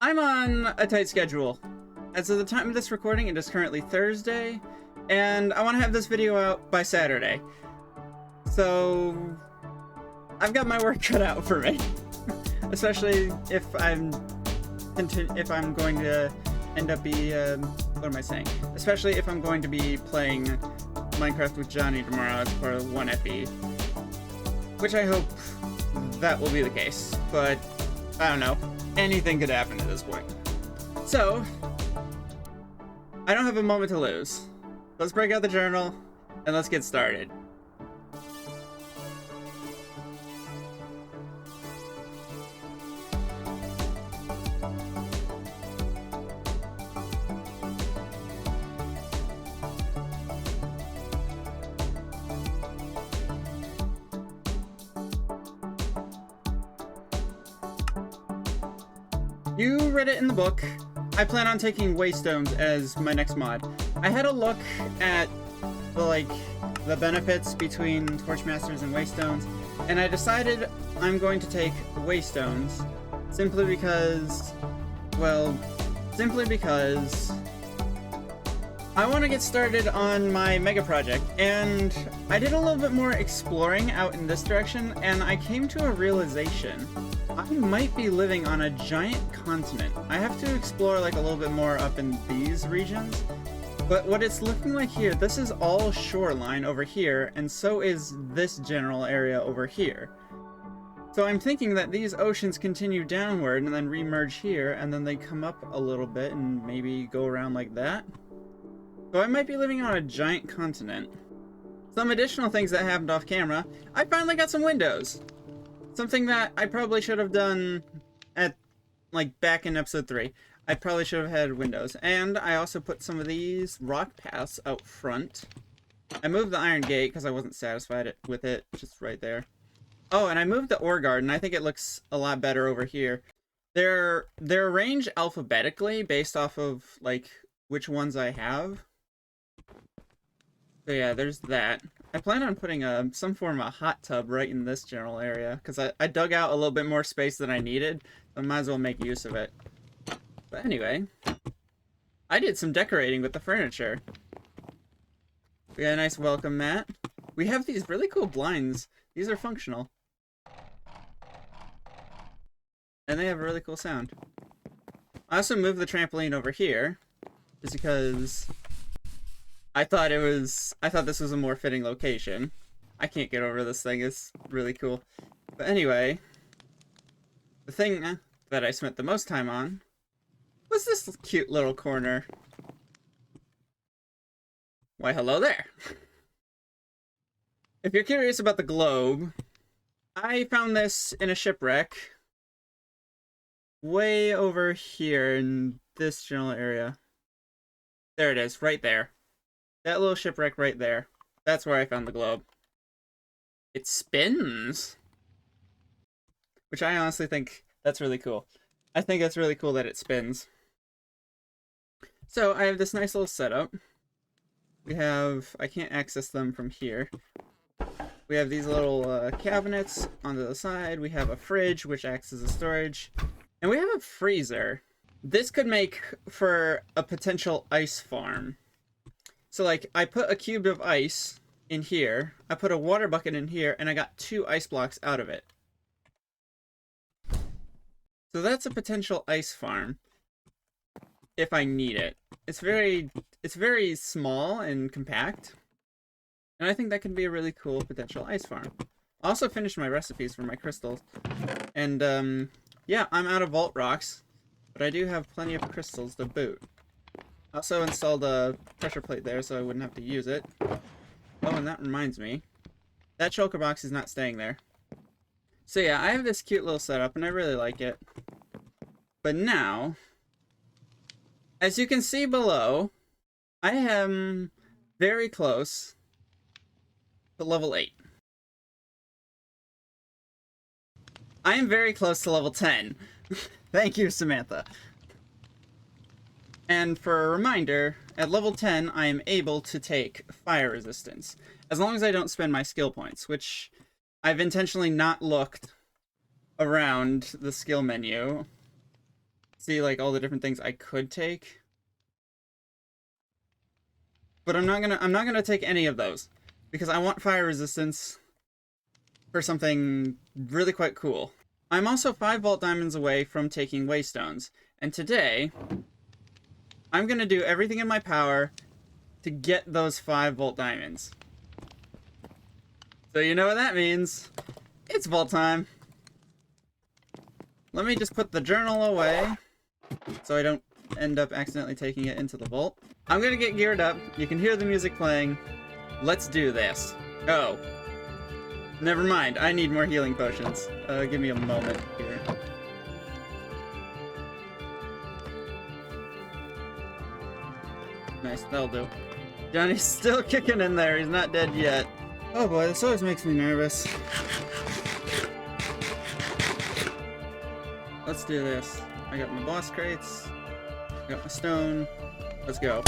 I'm on a tight schedule. As of the time of this recording, it is currently Thursday, and I want to have this video out by Saturday. So, I've got my work cut out for me. Especially if I'm going to end up what am I saying? Especially if I'm going to be playing Minecraft with Johnny tomorrow as part of 1FE. Which I hope that will be the case, but I don't know. Anything could happen at this point. So, I don't have a moment to lose. Let's break out the journal, and let's get started. You read it in the book. I plan on taking waystones as my next mod. I had a look at the benefits between torchmasters and waystones, and I decided I'm going to take waystones simply because I want to get started on my mega project, and I did a little bit more exploring out in this direction, and I came to a realization. I might be living on a giant continent. I have to explore a little bit more up in these regions. But what it's looking like here, this is all shoreline over here, and so is this general area over here. So I'm thinking that these oceans continue downward and then remerge here, and then they come up a little bit and maybe go around like that. So I might be living on a giant continent. Some additional things that happened off camera, I finally got some windows. Something that I probably should have done at, back in episode 3. I probably should have had windows. And I also put some of these rock paths out front. I moved the iron gate because I wasn't satisfied with it, just right there. Oh, and I moved the ore garden. I think it looks a lot better over here. They're arranged alphabetically based off of, which ones I have. So yeah, there's that. I plan on putting some form of hot tub right in this general area, because I dug out a little bit more space than I needed, so I might as well make use of it. But anyway, I did some decorating with the furniture. We got a nice welcome mat. We have these really cool blinds. These are functional. And they have a really cool sound. I also moved the trampoline over here, just because I thought this was a more fitting location. I can't get over this thing. It's really cool. But anyway, the thing that I spent the most time on was this cute little corner. Why, hello there. If you're curious about the globe, I found this in a shipwreck way over here in this general area. There it is, right there. That little shipwreck right there. That's where I found the globe. It spins! Which I honestly think that's really cool. I think it's really cool that it spins. So, I have this nice little setup. We have... I can't access them from here. We have these little cabinets on the side. We have a fridge, which acts as a storage. And we have a freezer. This could make for a potential ice farm. So, I put a cube of ice in here, I put a water bucket in here, and I got 2 ice blocks out of it. So that's a potential ice farm, if I need it. It's very small and compact, and I think that could be a really cool potential ice farm. I also finished my recipes for my crystals, and, yeah, I'm out of vault rocks, but I do have plenty of crystals to boot. Also installed a pressure plate there so I wouldn't have to use it. Oh, and that reminds me. That shulker box is not staying there. So yeah, I have this cute little setup and I really like it. But now, as you can see below, I am very close to level 8. I am very close to level 10. Thank you, Samantha. And for a reminder, at level 10, I am able to take fire resistance, as long as I don't spend my skill points, which I've intentionally not looked around the skill menu see like all the different things I could take. But I'm not gonna take any of those because I want fire resistance for something really quite cool. I'm also 5 vault diamonds away from taking waystones, and today I'm gonna do everything in my power to get those 5 vault diamonds. So you know what that means. It's vault time. Let me just put the journal away so I don't end up accidentally taking it into the vault. I'm gonna get geared up. You can hear the music playing. Let's do this. Oh. Never mind. I need more healing potions. Give me a moment here. Nice, that'll do. Johnny's still kicking in there. He's not dead yet. Oh boy, this always makes me nervous. Let's do this. I got my boss crates. I got my stone. Let's go.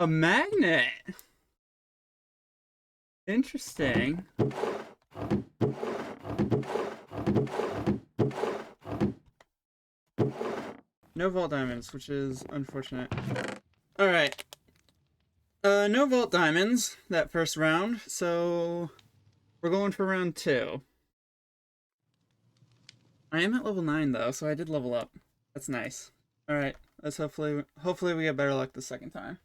A magnet. Interesting. No vault diamonds, which is unfortunate. Alright. No vault diamonds that first round, so we're going for round 2. I am at level 9 though, so I did level up. That's nice. Alright, let's hopefully we get better luck the second time.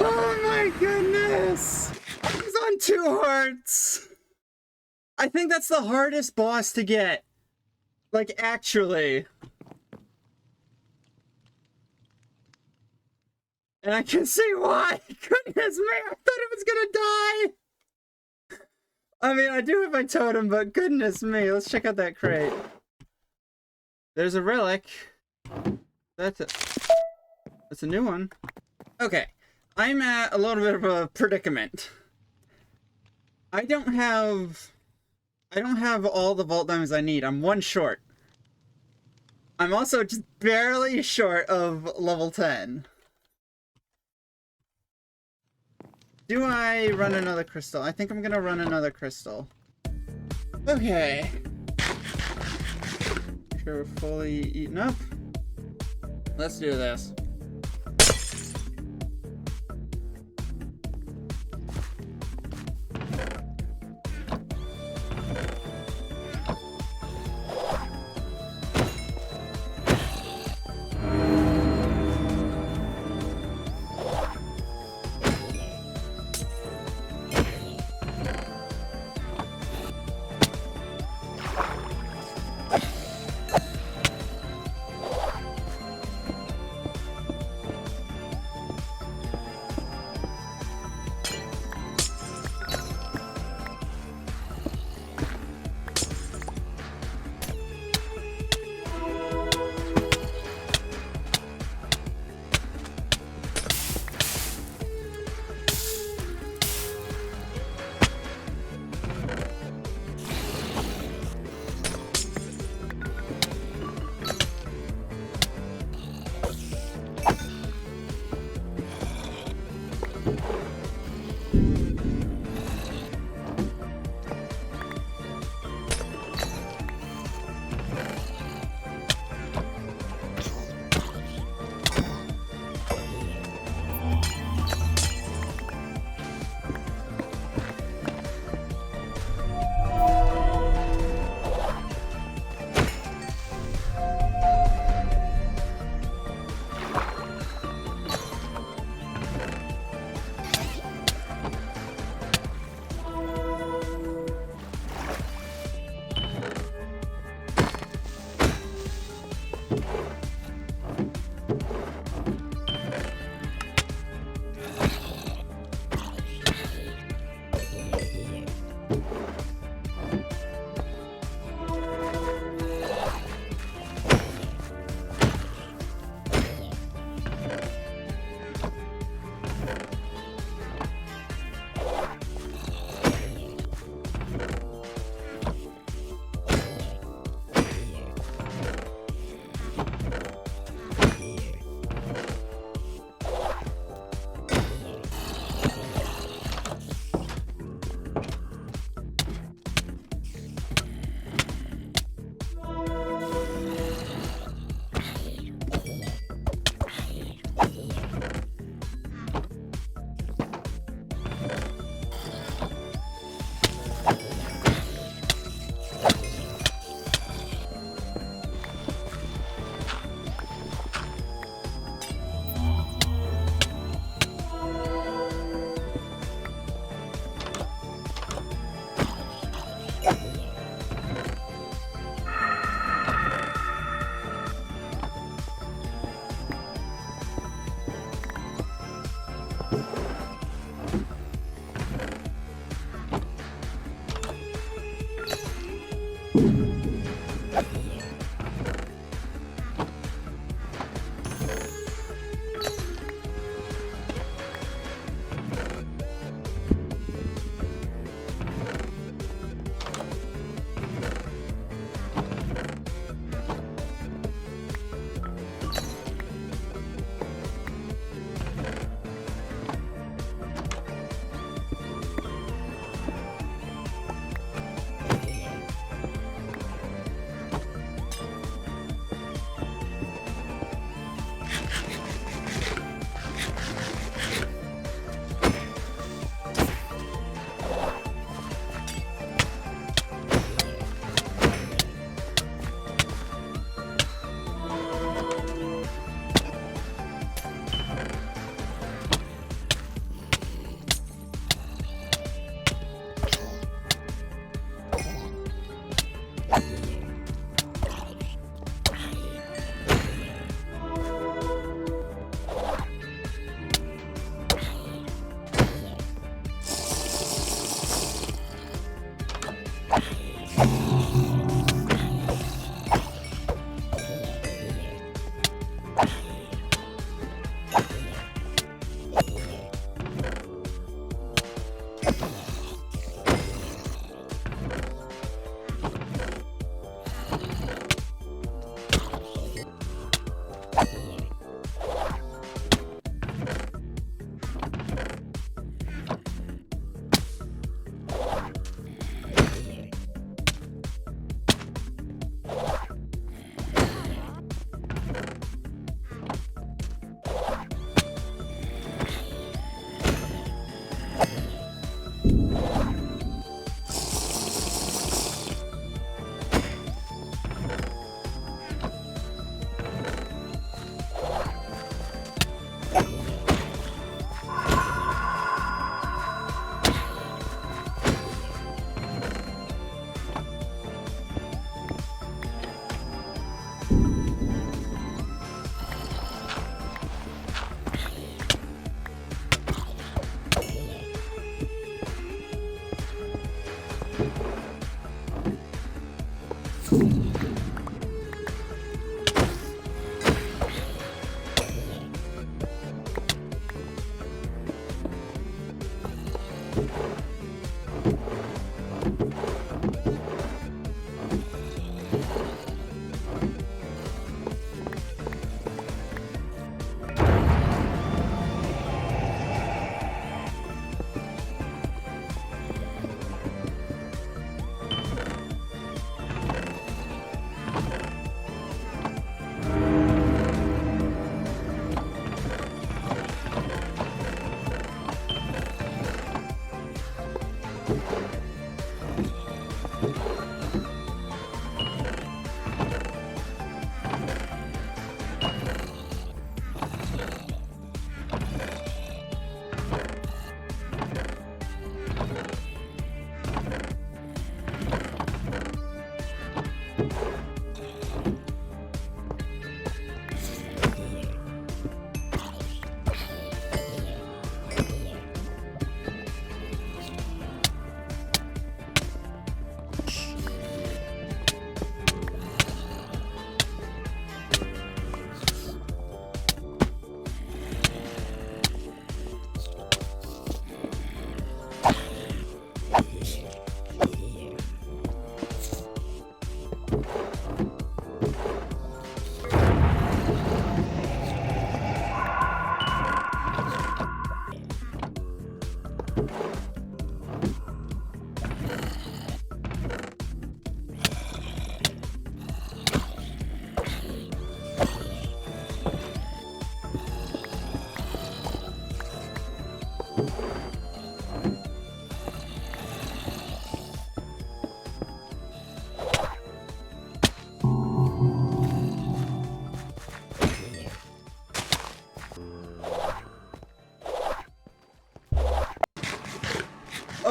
Oh my goodness! I was on 2 hearts! I think that's the hardest boss to get. Like, actually. And I can see why! Goodness me, I thought it was gonna die! I mean, I do have my totem, but goodness me, let's check out that crate. There's a relic. That's a new one. Okay. I'm at a little bit of a predicament. I don't have all the vault diamonds I need. I'm 1 short. I'm also just barely short of level 10. Do I run another crystal? I think I'm gonna run another crystal. Okay. Make sure we're fully eaten up. Let's do this.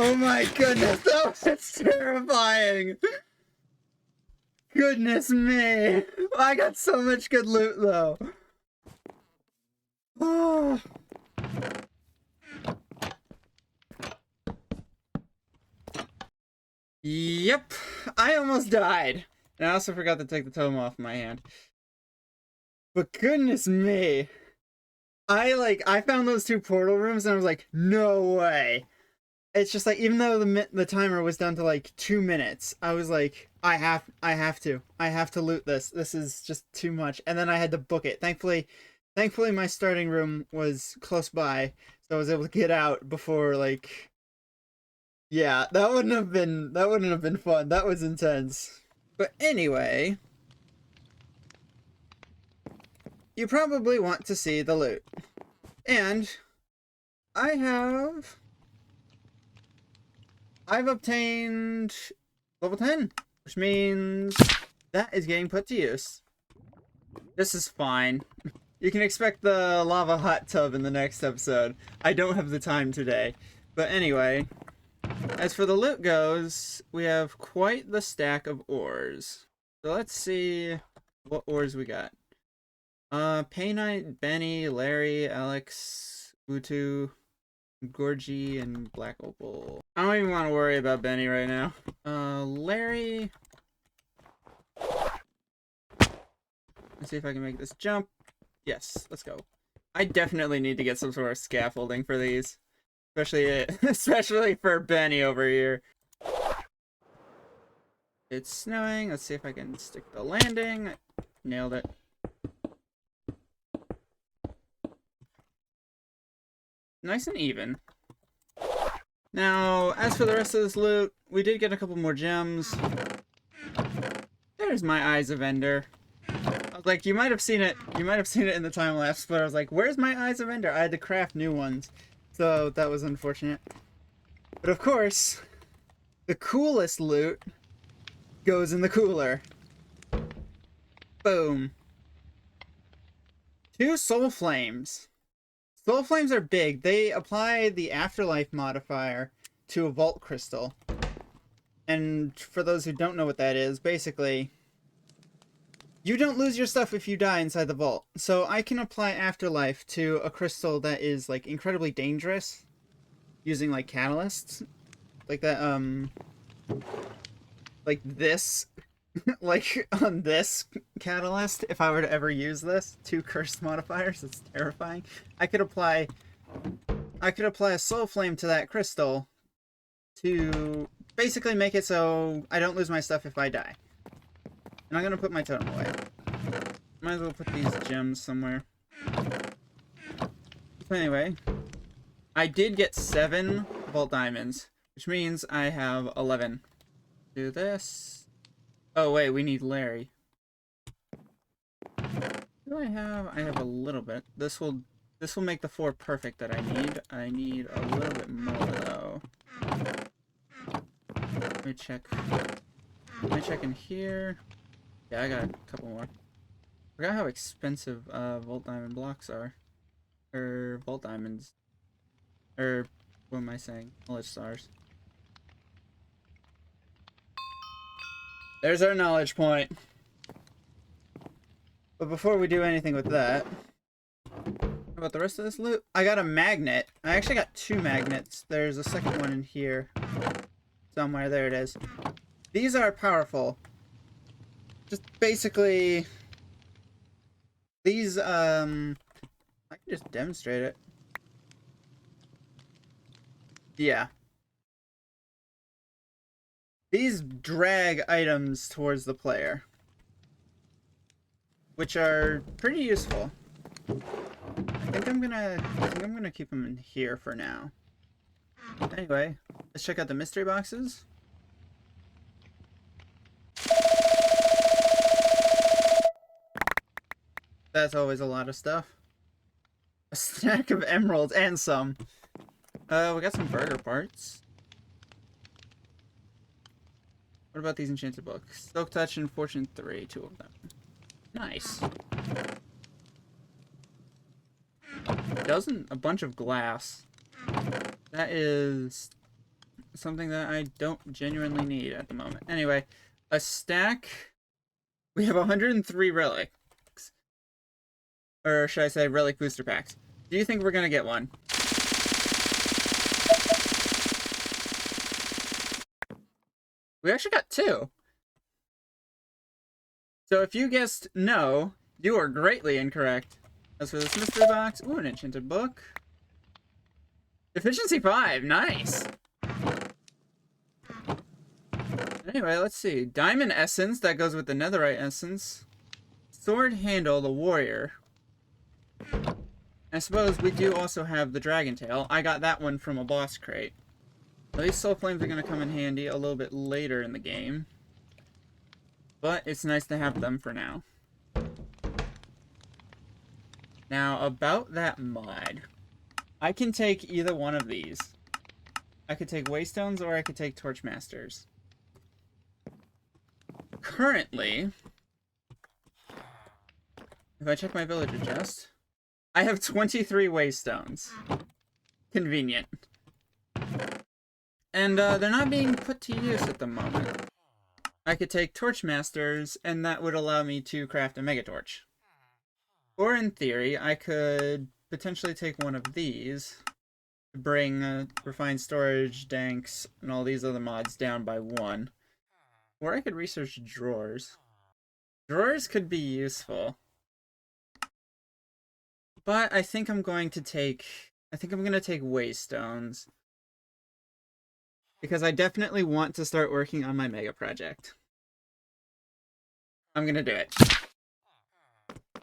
Oh my goodness, that was terrifying! Goodness me! I got so much good loot though. Oh. Yep, I almost died. And I also forgot to take the tome off my hand. But goodness me. I found those two portal rooms and I was like, no way. It's just like, even though the timer was down to like 2 minutes, I was like, I have to loot this. This is just too much. And then I had to book it. Thankfully my starting room was close by, so I was able to get out before, like, yeah, that wouldn't have been fun. That was intense. But anyway, you probably want to see the loot. And I've obtained level 10, which means that is getting put to use. This is fine. You can expect the lava hot tub in the next episode. I don't have the time today. But anyway, as for the loot goes, we have quite the stack of ores. So let's see what ores we got. Paynite, Benny, Larry, Alex, Utu, Gorgie, and Black Opal. I don't even want to worry about Benny right now. Larry. Let's see if I can make this jump. Yes, let's go. I definitely need to get some sort of scaffolding for these. Especially for Benny over here. It's snowing. Let's see if I can stick the landing. Nailed it. Nice and even. Now, as for the rest of this loot, we did get a couple more gems. There's my Eyes of Ender. I was like, you might have seen it in the time lapse, but I was like, where's my Eyes of Ender? I had to craft new ones. So that was unfortunate. But of course, the coolest loot goes in the cooler. Boom. 2 soul flames. Soul flames are big. They apply the afterlife modifier to a vault crystal. And for those who don't know what that is, basically, you don't lose your stuff if you die inside the vault. So I can apply afterlife to a crystal that is, like, incredibly dangerous, using, like, catalysts. Like that, like this, like on this catalyst, if I were to ever use this, 2 cursed modifiers, it's terrifying. I could apply a soul flame to that crystal to basically make it so I don't lose my stuff if I die. And I'm gonna put my totem away. Might as well put these gems somewhere. So anyway, I did get 7 vault diamonds, which means I have 11. Do this. Oh wait, we need Larry. Do I have? I have a little bit. This will make the 4 perfect that I need. I need a little bit more though. Let me check. Let me check in here. Yeah, I got a couple more. Forgot how expensive vault diamond blocks are. Or vault diamonds. Or what am I saying? Knowledge stars. There's our knowledge point. But before we do anything with that, how about the rest of this loot? I got a magnet. I actually got 2 magnets. There's a second one in here. Somewhere. There it is. These are powerful. Just basically... These, I can just demonstrate it. Yeah. These drag items towards the player, which are pretty useful. I think I'm gonna keep them in here for now. Anyway, let's check out the mystery boxes. That's always a lot of stuff. A stack of emeralds and some. We got some burger parts. What about these enchanted books? Silk Touch and Fortune 3, 2 of them. Nice. A bunch of glass. That is something that I don't genuinely need at the moment. Anyway, a stack. We have 103 relics. Or should I say relic booster packs. Do you think we're gonna get one? We actually got 2. So if you guessed no, you are greatly incorrect. As for this mystery box, ooh, an enchanted book. Efficiency 5, nice. Anyway, let's see. Diamond essence, that goes with the netherite essence. Sword handle, the warrior. I suppose we do also have the dragon tail. I got that one from a boss crate. Now, these soul flames are going to come in handy a little bit later in the game. But it's nice to have them for now. Now, about that mod. I can take either one of these. I could take waystones or I could take torchmasters. Currently, if I check my villager chest, I have 23 waystones. Convenient. And they're not being put to use at the moment. I could take torchmasters, and that would allow me to craft a megatorch. Or in theory, I could potentially take one of these to bring refined storage, danks, and all these other mods down by 1. Or I could research drawers. Drawers could be useful. But I think I'm going to take waystones. Because I definitely want to start working on my mega project. I'm gonna do it.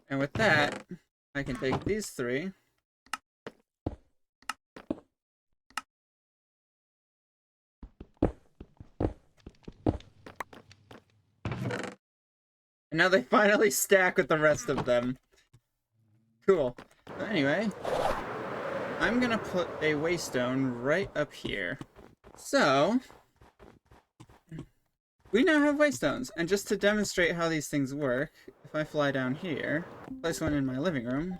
And with that, I can take these 3. And now they finally stack with the rest of them. Cool. But anyway, I'm gonna put a waystone right up here. So, we now have waystones, and just to demonstrate how these things work, if I fly down here, place one in my living room,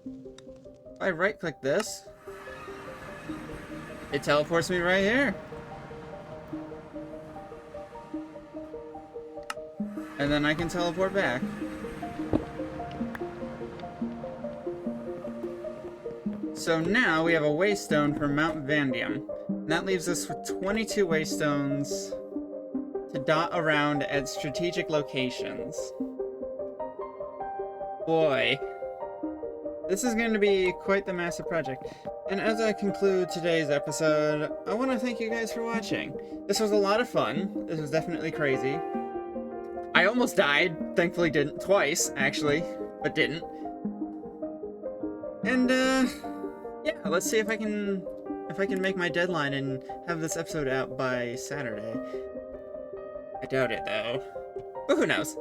if I right-click this, it teleports me right here. And then I can teleport back. So now we have a waystone for Mount Vandium. And that leaves us with 22 waystones to dot around at strategic locations. Boy, this is going to be quite the massive project. And as I conclude today's episode, I want to thank you guys for watching. This was a lot of fun. This was definitely crazy. I almost died. Thankfully didn't. Twice, actually. But didn't. And, yeah, let's see if I can make my deadline and have this episode out by Saturday. I doubt it, though. But who knows?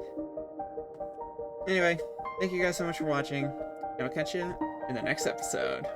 Anyway, thank you guys so much for watching, and I'll catch you in the next episode.